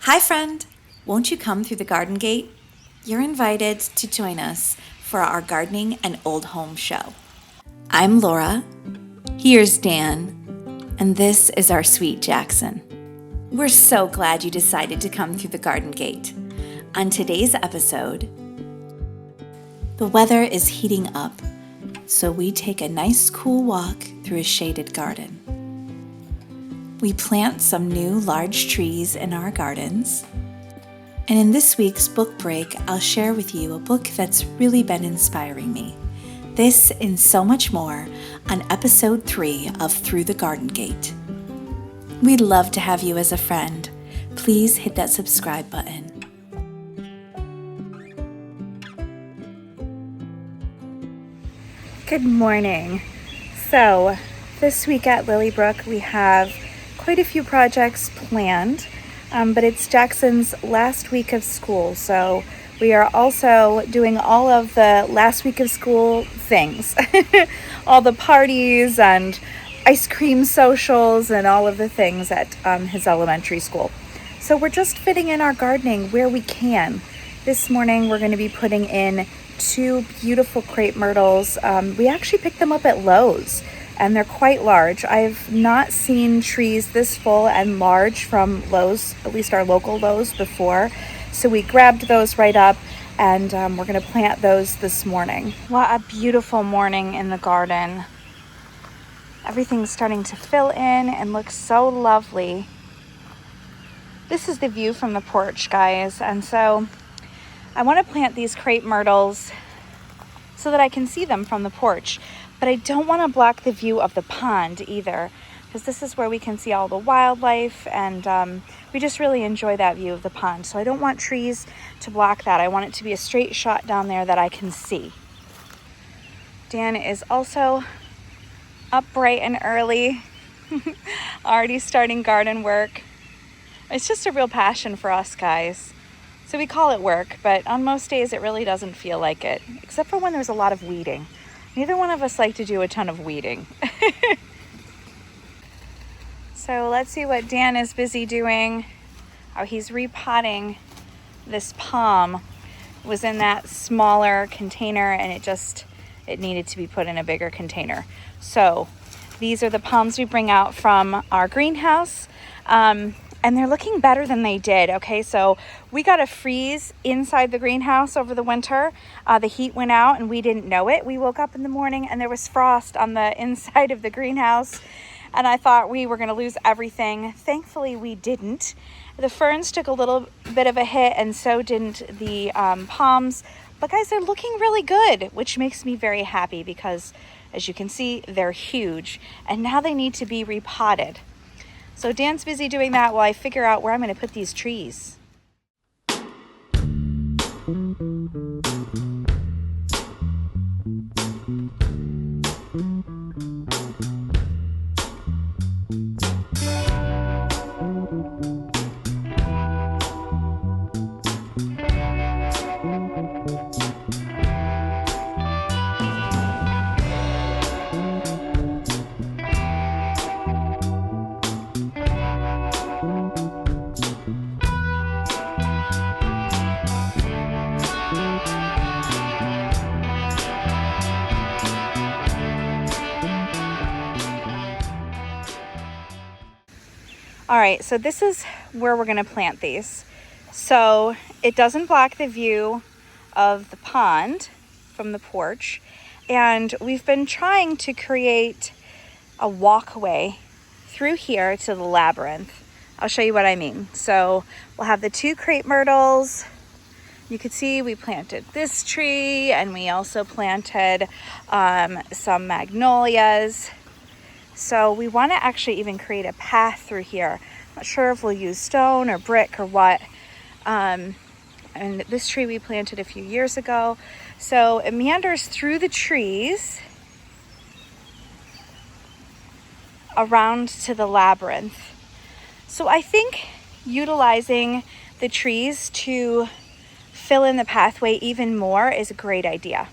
Hi, friend! Won't you come through the garden gate? You're invited to join us for our gardening and old home show. I'm Laura, here's Dan, and this is our sweet Jackson. We're so glad you decided to come through the garden gate. On today's episode, the weather is heating up, so we take a nice cool walk through a shaded garden. We plant some new large trees in our gardens. And in this week's book break, I'll share with you a book that's really been inspiring me. This and so much more on episode 3 of Through the Garden Gate. We'd love to have you as a friend. Please hit that subscribe button. Good morning. So this week at Brook, we have quite a few projects planned, but it's Jackson's last week of school. So we are also doing all of the last week of school things, all the parties and ice cream socials and all of the things at his elementary school. So we're just fitting in our gardening where we can. This morning we're going to be putting in 2 beautiful crepe myrtles. We actually picked them up at Lowe's, and they're quite large. I've not seen trees this full and large from Lowe's, at least our local Lowe's, before. So we grabbed those right up, and we're going to plant those this morning. What a beautiful morning in the garden. Everything's starting to fill in and look so lovely. This is the view from the porch, guys, and so I want to plant these crepe myrtles so that I can see them from the porch, but I don't want to block the view of the pond either, because this is where we can see all the wildlife, and we just really enjoy that view of the pond. So I don't want trees to block that. I want it to be a straight shot down there that I can see. Dan is also up bright and early, already starting garden work. It's just a real passion for us, guys. So we call it work, but on most days it really doesn't feel like it, except for when there's a lot of weeding. Neither one of us like to do a ton of weeding. So let's see what Dan is busy doing. Oh, he's repotting this palm. It was in that smaller container and it needed to be put in a bigger container. So these are the palms we bring out from our greenhouse. And they're looking better than they did. Okay, so we got a freeze inside the greenhouse over the winter. The heat went out and we didn't know it. We woke up in the morning and there was frost on the inside of the greenhouse. And I thought we were going to lose everything. Thankfully, we didn't. The ferns took a little bit of a hit, and so didn't the palms. But guys, they're looking really good, which makes me very happy because, as you can see, they're huge. And now they need to be repotted. So Dan's busy doing that while I figure out where I'm going to put these trees. All right, so this is where we're going to plant these. So it doesn't block the view of the pond from the porch. And we've been trying to create a walkway through here to the labyrinth. I'll show you what I mean. So we'll have the 2 crepe myrtles. You can see we planted this tree, and we also planted some magnolias. So we want to actually even create a path through here. Not sure if we'll use stone or brick or what. And this tree we planted a few years ago. So it meanders through the trees around to the labyrinth. So I think utilizing the trees to fill in the pathway even more is a great idea.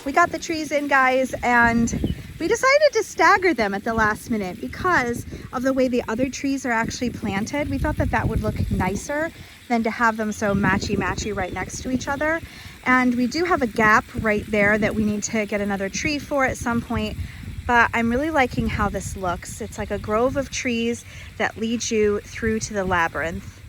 We got the trees in, guys, and we decided to stagger them at the last minute because of the way the other trees are actually planted. We thought that that would look nicer than to have them so matchy-matchy right next to each other. And we do have a gap right there that we need to get another tree for at some point, but I'm really liking how this looks. It's like a grove of trees that leads you through to the labyrinth.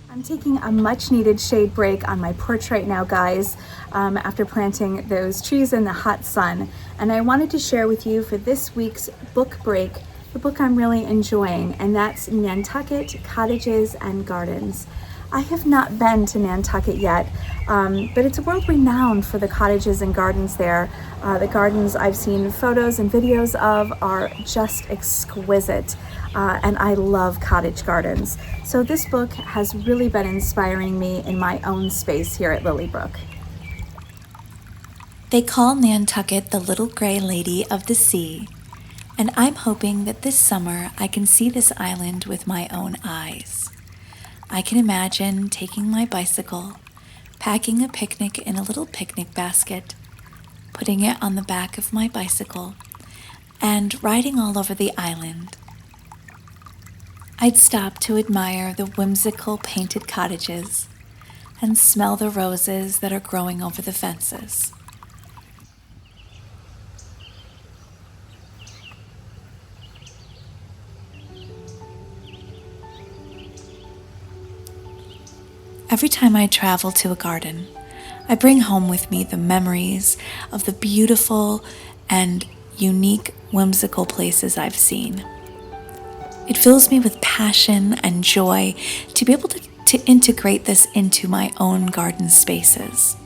I'm taking a much needed shade break on my porch right now, guys, after planting those trees in the hot sun. And I wanted to share with you for this week's book break, the book I'm really enjoying, and that's Nantucket Cottages and Gardens. I have not been to Nantucket yet, but it's world renowned for the cottages and gardens there. The gardens I've seen photos and videos of are just exquisite, and I love cottage gardens. So this book has really been inspiring me in my own space here at Lily Brook. They call Nantucket the little gray lady of the sea, and I'm hoping that this summer I can see this island with my own eyes. I can imagine taking my bicycle, packing a picnic in a little picnic basket, putting it on the back of my bicycle, and riding all over the island. I'd stop to admire the whimsical painted cottages and smell the roses that are growing over the fences. Every time I travel to a garden, I bring home with me the memories of the beautiful and unique, whimsical places I've seen. It fills me with passion and joy to be able to integrate this into my own garden spaces,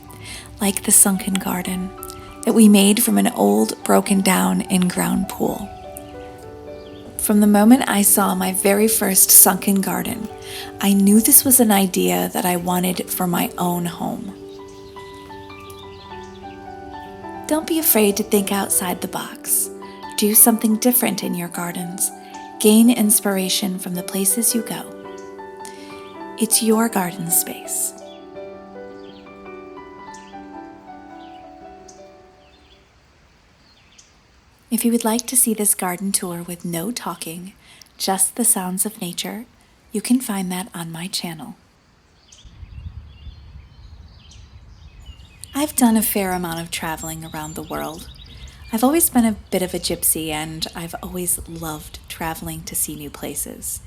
like the sunken garden that we made from an old, broken down in-ground pool. From the moment I saw my very first sunken garden, I knew this was an idea that I wanted for my own home. Don't be afraid to think outside the box. Do something different in your gardens. Gain inspiration from the places you go. It's your garden space. If you would like to see this garden tour with no talking, just the sounds of nature, you can find that on my channel. I've done a fair amount of traveling around the world. I've always been a bit of a gypsy, and I've always loved traveling to see new places.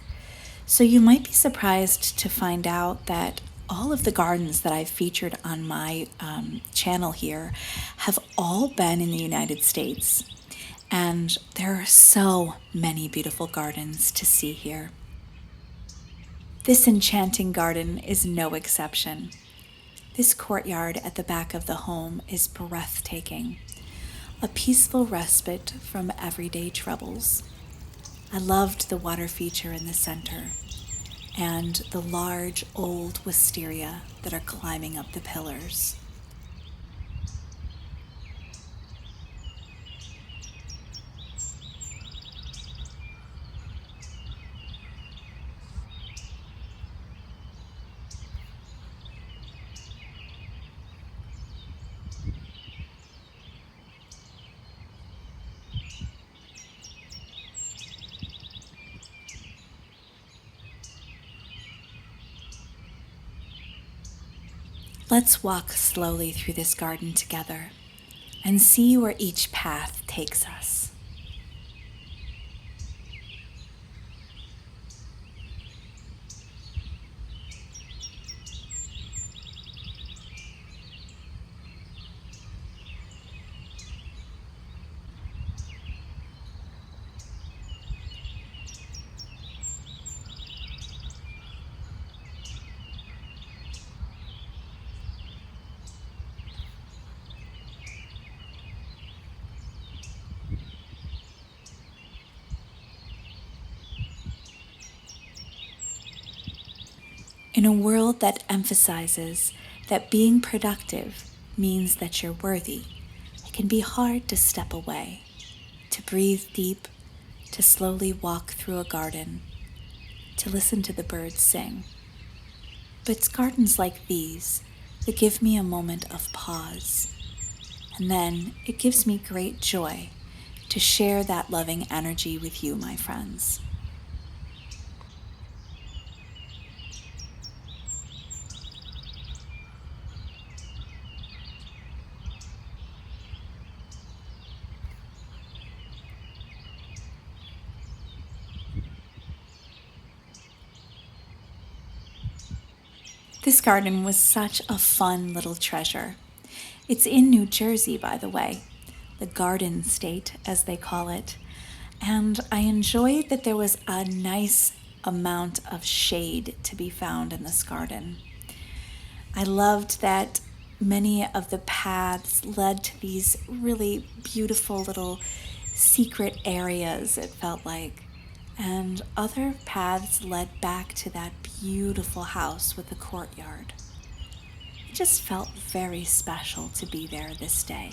So you might be surprised to find out that all of the gardens that I've featured on my channel here have all been in the United States. And there are so many beautiful gardens to see here. This enchanting garden is no exception. This courtyard at the back of the home is breathtaking, a peaceful respite from everyday troubles. I loved the water feature in the center and the large old wisteria that are climbing up the pillars. Let's walk slowly through this garden together and see where each path takes us. In a world that emphasizes that being productive means that you're worthy, it can be hard to step away, to breathe deep, to slowly walk through a garden, to listen to the birds sing. But it's gardens like these that give me a moment of pause. And then it gives me great joy to share that loving energy with you, my friends. This garden was such a fun little treasure. It's in New Jersey, by the way, the Garden State, as they call it. And I enjoyed that there was a nice amount of shade to be found in this garden. I loved that many of the paths led to these really beautiful little secret areas, it felt like. And other paths led back to that beautiful house with the courtyard. It just felt very special to be there this day.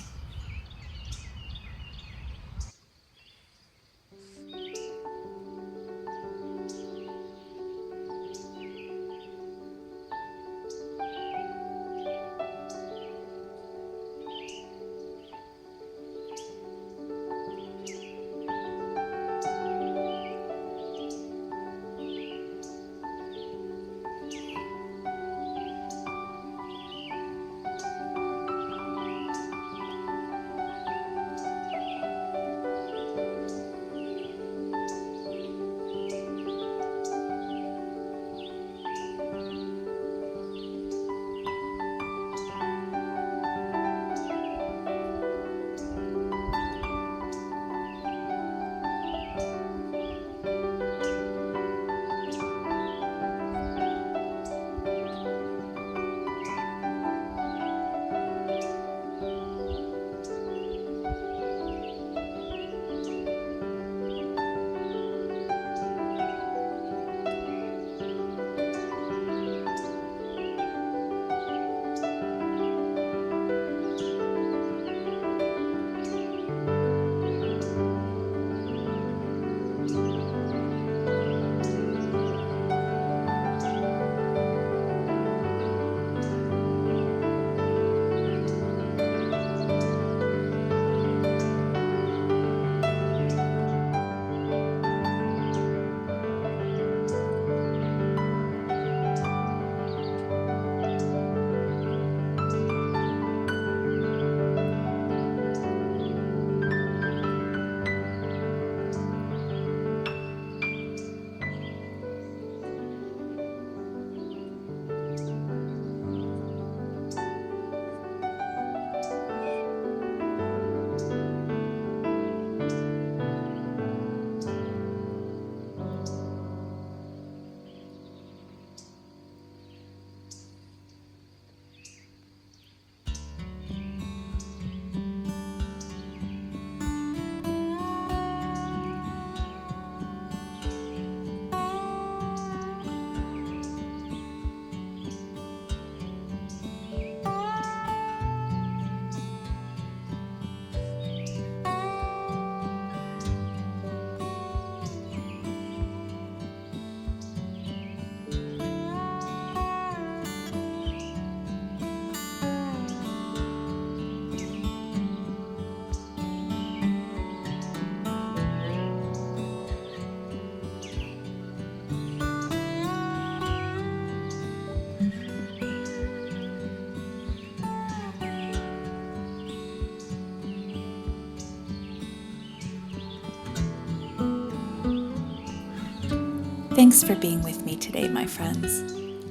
Thanks for being with me today, my friends.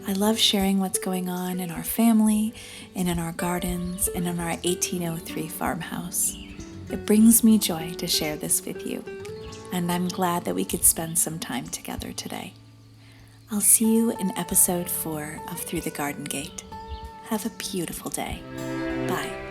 I love sharing what's going on in our family and in our gardens and in our 1803 farmhouse. It brings me joy to share this with you, and I'm glad that we could spend some time together today. I'll see you in episode 4 of Through the Garden Gate. Have a beautiful day. Bye.